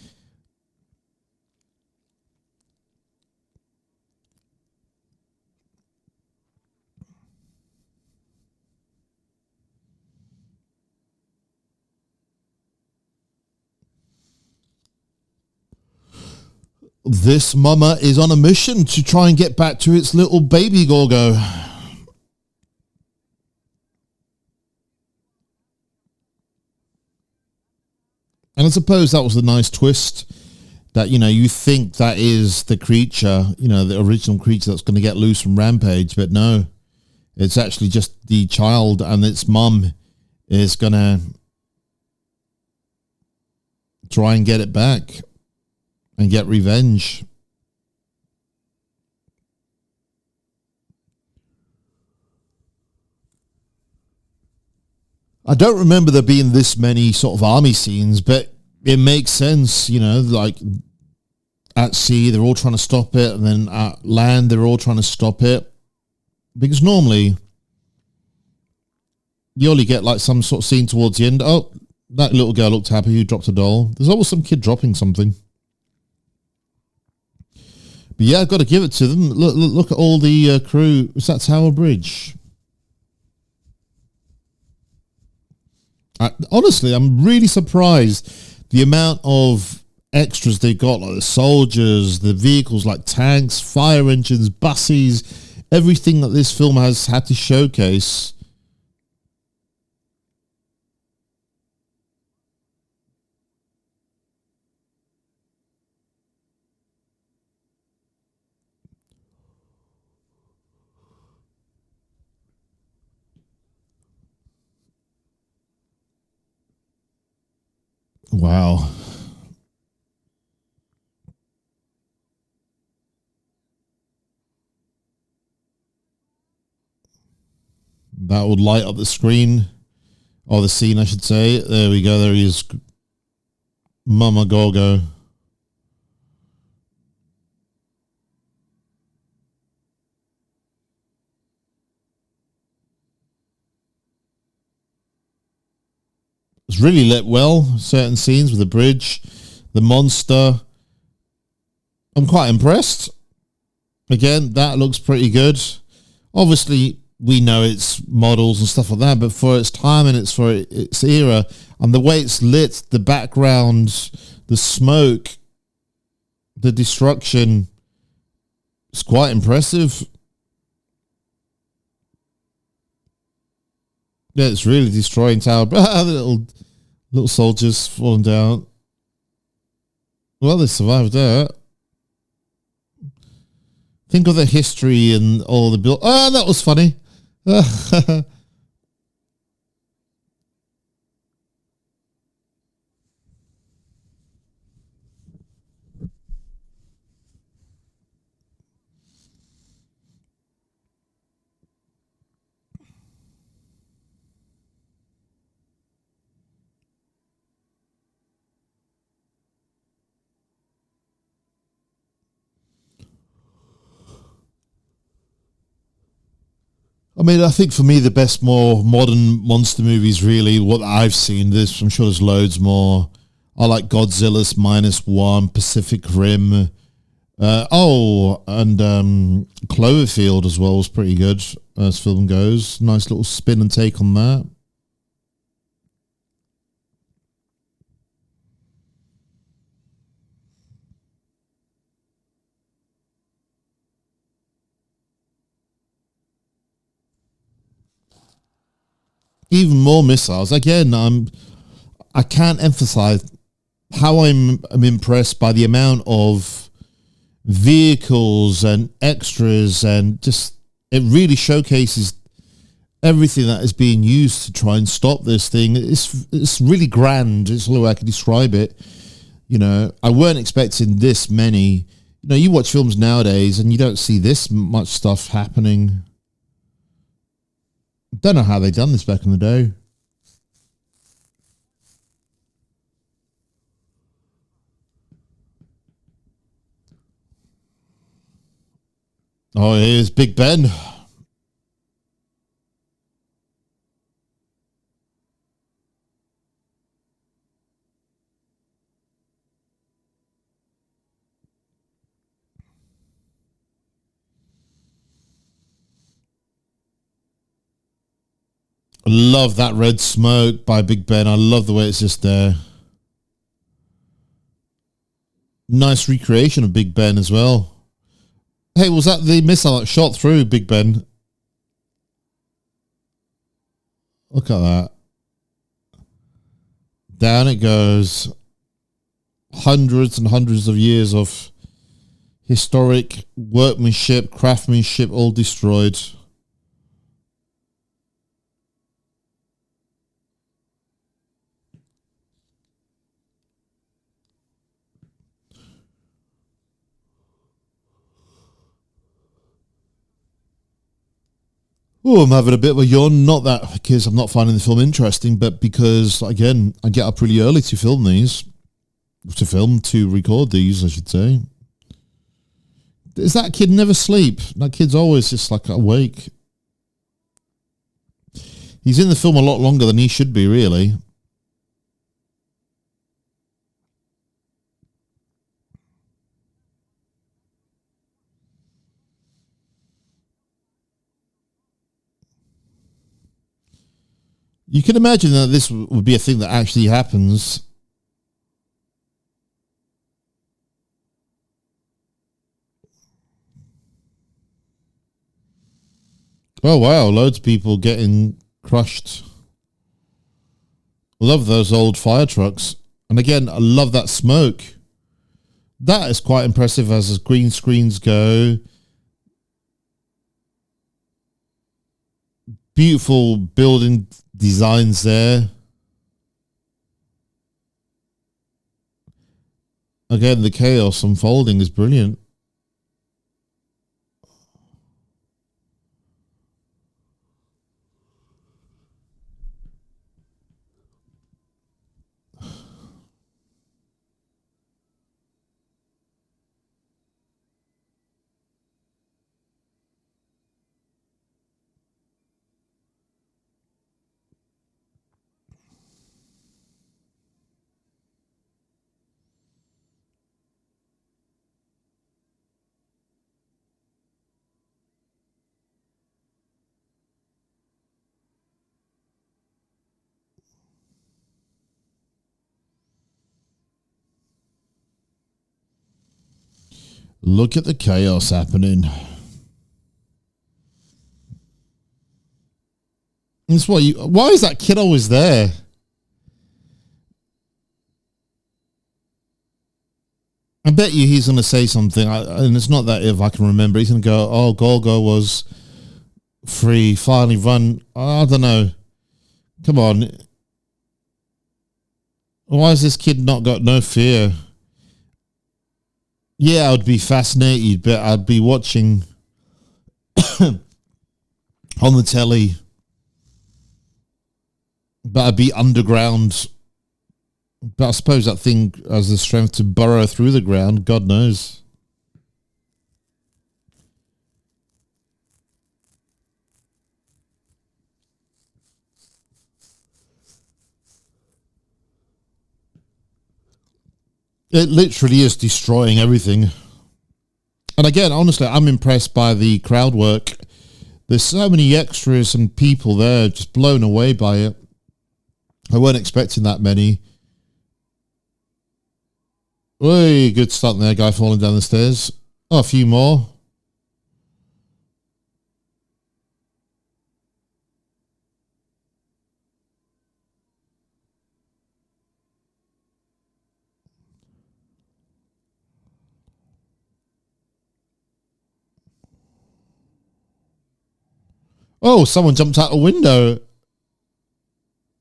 This mama is on a mission to try and get back to its little baby Gorgo. And I suppose that was a nice twist that, you know, you think that is the creature, you know, the original creature that's going to get loose from Rampage, but no, it's actually just the child, and its mum is going to try and get it back and get revenge. I don't remember there being this many sort of army scenes, but it makes sense, you know, like at sea, they're all trying to stop it, and then at land, they're all trying to stop it. Because normally, you only get like some sort of scene towards the end. Oh, that little girl looked happy who dropped a doll. There's always some kid dropping something. But yeah, I've got to give it to them. Look at all the crew. Is that Tower Bridge? Honestly, I'm really surprised the amount of extras they got, like the soldiers, the vehicles like tanks, fire engines, buses, everything that this film has had to showcase. Wow. That would light up the screen. Or the scene, I should say. There we go. There he is. Mama Gorgo. It's really lit well. Certain scenes with the bridge, the monster. I'm quite impressed. Again, that looks pretty good. Obviously, we know it's models and stuff like that, but for its time and it's for its era, and the way it's lit, the background, the smoke, the destruction, it's quite impressive. Yeah, it's really destroying tower. the little soldiers falling down. Well, they survived that. Think of the history and all the build. Oh, that was funny. I mean, I think for me, the best, more modern monster movies, really, what I've seen, I'm sure there's loads more. I like Godzilla's -1, Pacific Rim. And Cloverfield as well was pretty good as film goes. Nice little spin and take on that. Even more missiles. Again, I can't emphasize how I'm impressed by the amount of vehicles and extras, and just it really showcases everything that is being used to try and stop this thing. It's really grand. It's the only way I can describe it. You know, I weren't expecting this many. You know, you watch films nowadays and you don't see this much stuff happening. Don't know how they done this back in the day. Oh, here's Big Ben. I love that red smoke by Big Ben. I love the way it's just there. Nice recreation of Big Ben as well. Hey, was that the missile that shot through Big Ben? Look at that. Down it goes. Hundreds and hundreds of years of historic workmanship, craftsmanship, all destroyed. Oh, I'm having a bit of a yawn. Not that because I'm not finding the film interesting, but because, again, I get up really early to film these. To record these, I should say. Does that kid never sleep? That kid's always just like awake. He's in the film a lot longer than he should be, really. You can imagine that this would be a thing that actually happens. Oh, wow. Loads of people getting crushed. Love those old fire trucks. And again, I love that smoke. That is quite impressive as green screens go. Beautiful building designs there. Again, the chaos unfolding is brilliant. Look at the chaos happening. That's why why is that kid always there? I bet you he's going to say something, and it's not that if I can remember. He's going to go, "Oh, Gorgo was free, finally run." I don't know. Come on. Why has this kid not got no fear? Yeah, I'd be fascinated, but I'd be watching on the telly. But I'd be underground. But I suppose that thing has the strength to burrow through the ground. God knows. It literally is destroying everything. And again, honestly, I'm impressed by the crowd work. There's so many extras and people there, just blown away by it. I weren't expecting that many. Hey, good start there, guy falling down the stairs. Oh, a few more. Oh, someone jumped out a window.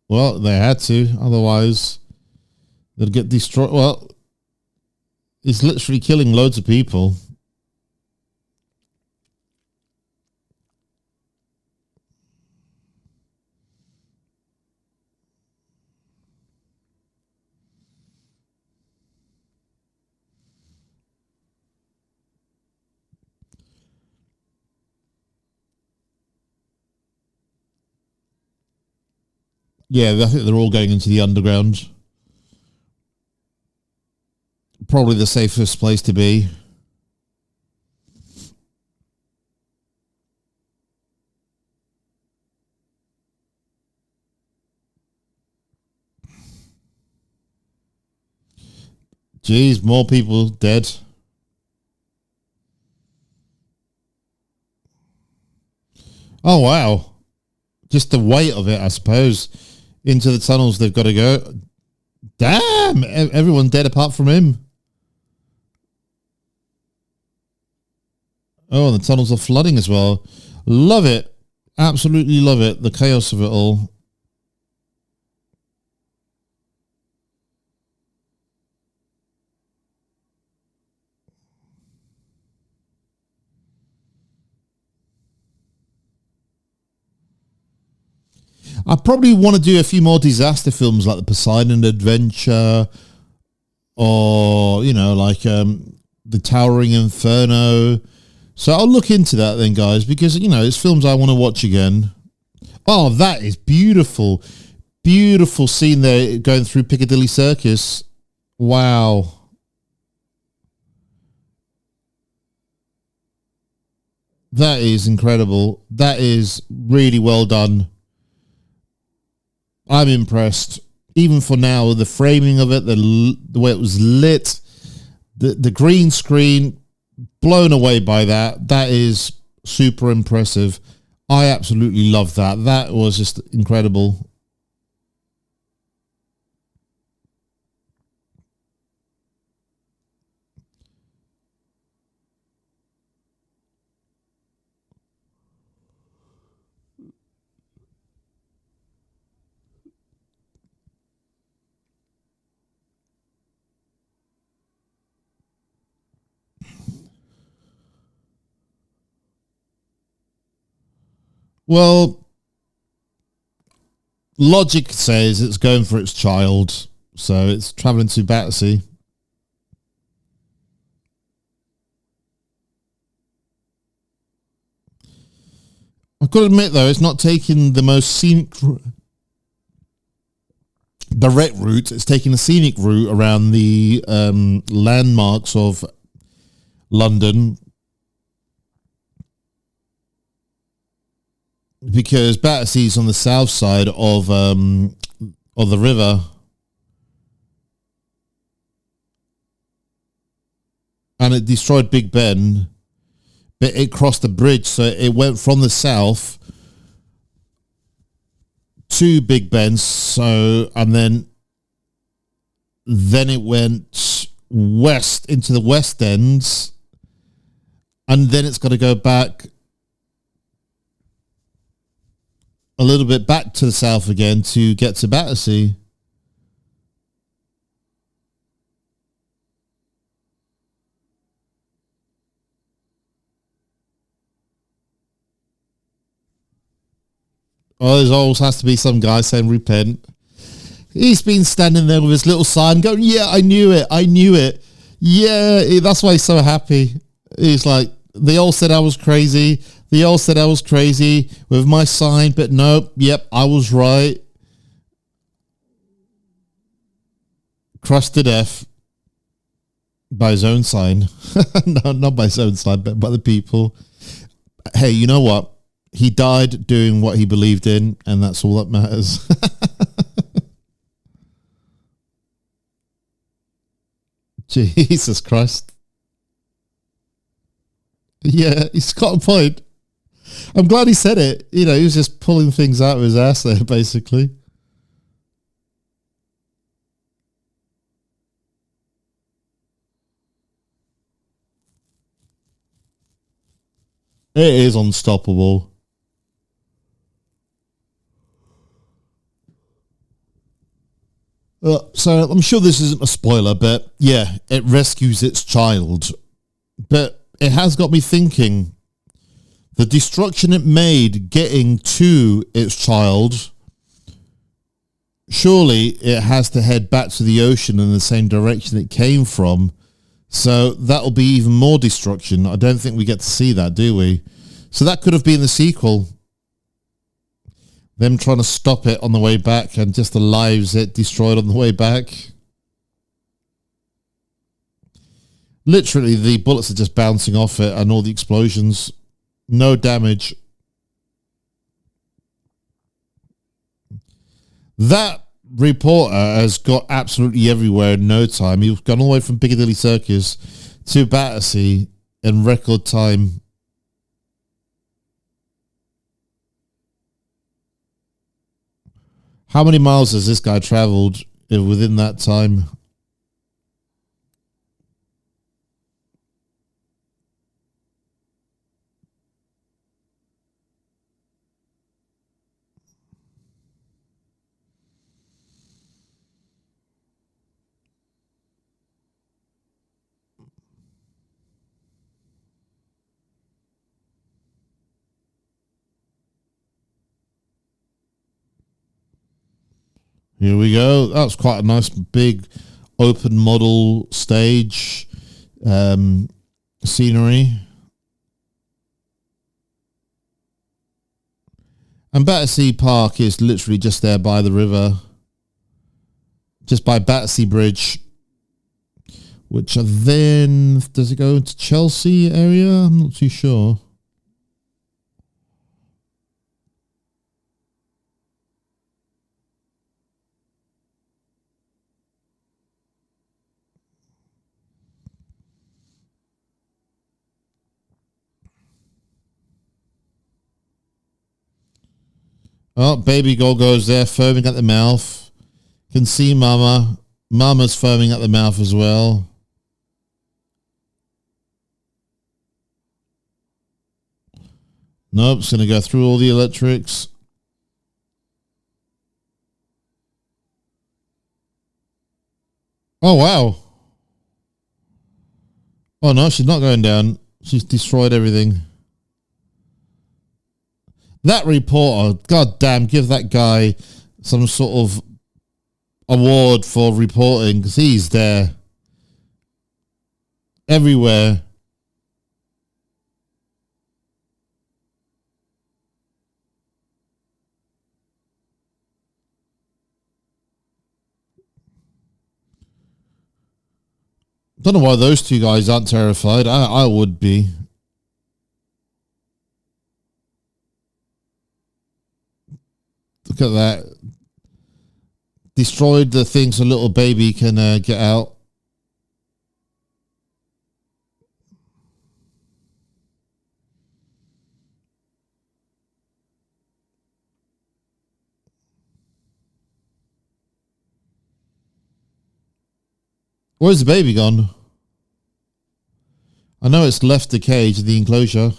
Well, they had to, otherwise they'd get destroyed. Well, it's literally killing loads of people. Yeah, I think they're all going into the underground. Probably the safest place to be. Jeez, more people dead. Oh, wow. Just the weight of it, I suppose. Into the tunnels they've got to go. Damn! Everyone dead apart from him. Oh, and the tunnels are flooding as well. Love it. Absolutely love it. The chaos of it all. I probably want to do a few more disaster films like the Poseidon Adventure or, like the Towering Inferno. So I'll look into that then, guys, because, it's films I want to watch again. Oh, that is beautiful. Beautiful scene there going through Piccadilly Circus. Wow. That is incredible. That is really well done. I'm impressed. Even for now, the framing of it, the way it was lit, the green screen, blown away by that. That is super impressive. I absolutely love that. That was just incredible. Well, logic says it's going for its child, so it's traveling to Battersea. I've got to admit, though, it's not taking the most scenic direct route. It's taking a scenic route around the landmarks of London, because Battersea is on the south side of the river, and it destroyed Big Ben. But it crossed the bridge, so it went from the south to Big Ben. So, and then it went west into the West End, and then it's got to go back a little bit back to the south again to get to Battersea. Oh, there always has to be some guy saying repent. He's been standing there with his little sign going, yeah, I knew it. Yeah, that's why he's so happy. He's like, they all said I was crazy with my sign, but nope, yep, I was right. Crushed to death by his own sign. No, not by his own sign, but by the people. Hey, you know what? He died doing what he believed in, and that's all that matters. Jesus Christ. Yeah, he's got a point. I'm glad he said it. You know, he was just pulling things out of his ass there, basically. It is unstoppable. So I'm sure this isn't a spoiler, but yeah, it rescues its child. But it has got me thinking, the destruction it made getting to its child, surely it has to head back to the ocean in the same direction it came from. So that'll be even more destruction. I don't think we get to see that, do we? So that could have been the sequel. Them trying to stop it on the way back and just the lives it destroyed on the way back. Literally, the bullets are just bouncing off it and all the explosions. No damage. That reporter has got absolutely everywhere in no time. He's gone all the way from Piccadilly Circus to Battersea in record time. How many miles has this guy travelled within that time? Here we go. That's quite a nice big open model stage scenery. And Battersea Park is literally just there by the river. Just by Battersea Bridge. Which then, does it go into Chelsea area? I'm not too sure. Oh, baby Gorgo's there, foaming at the mouth. Can see Mama. Mama's foaming at the mouth as well. Nope, it's going to go through all the electrics. Oh, wow. Oh, no, she's not going down. She's destroyed everything. That reporter, god damn, give that guy some sort of award for reporting, because he's there everywhere. Don't know why those two guys aren't terrified. I would be. Look at that. Destroyed the thing so little baby can get out. Where's the baby gone? I know it's left the cage, the enclosure.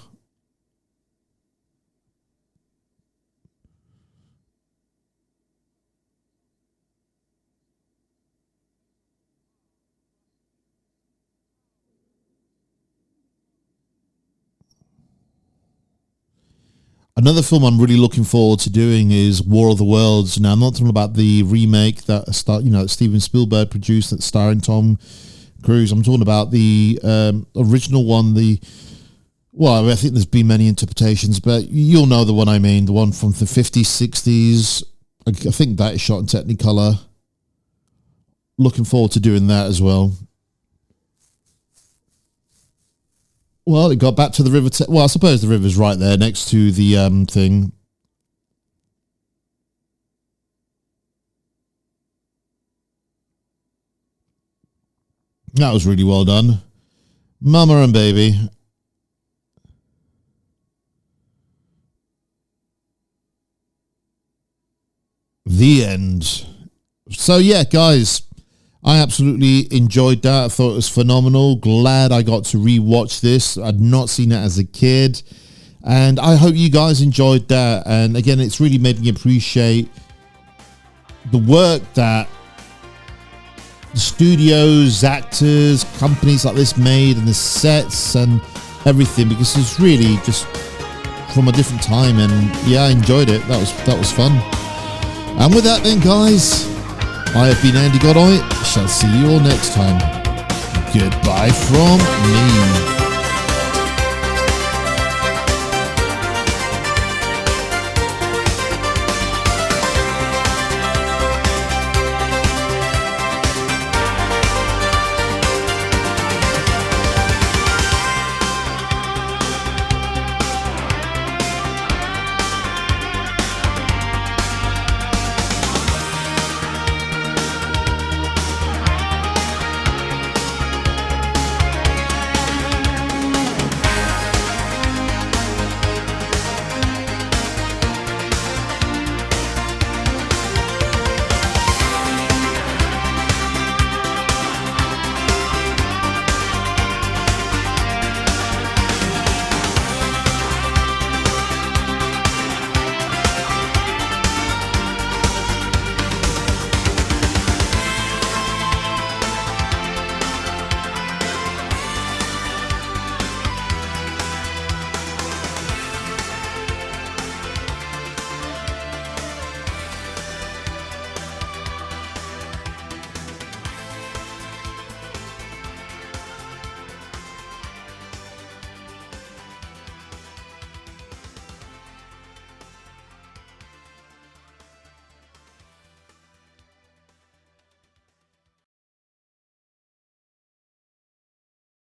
Another film I'm really looking forward to doing is War of the Worlds. Now, I'm not talking about the remake that Steven Spielberg produced that's starring Tom Cruise. I'm talking about the original one. I think there's been many interpretations, but you'll know the one I mean. The one from the 50s, 60s. I think that is shot in Technicolor. Looking forward to doing that as well. Well, it got back to the river. I suppose the river's right there next to the thing. That was really well done. Mama and baby. The end. So yeah, guys, I absolutely enjoyed that. I thought it was phenomenal. Glad I got to rewatch this. I'd not seen it as a kid. And I hope you guys enjoyed that. And again, it's really made me appreciate the work that the studios, actors, companies like this made, and the sets and everything, because it's really just from a different time. And yeah, I enjoyed it. That was fun. And with that then, guys, I have been Andy Godoy. Shall see you all next time. Goodbye from me.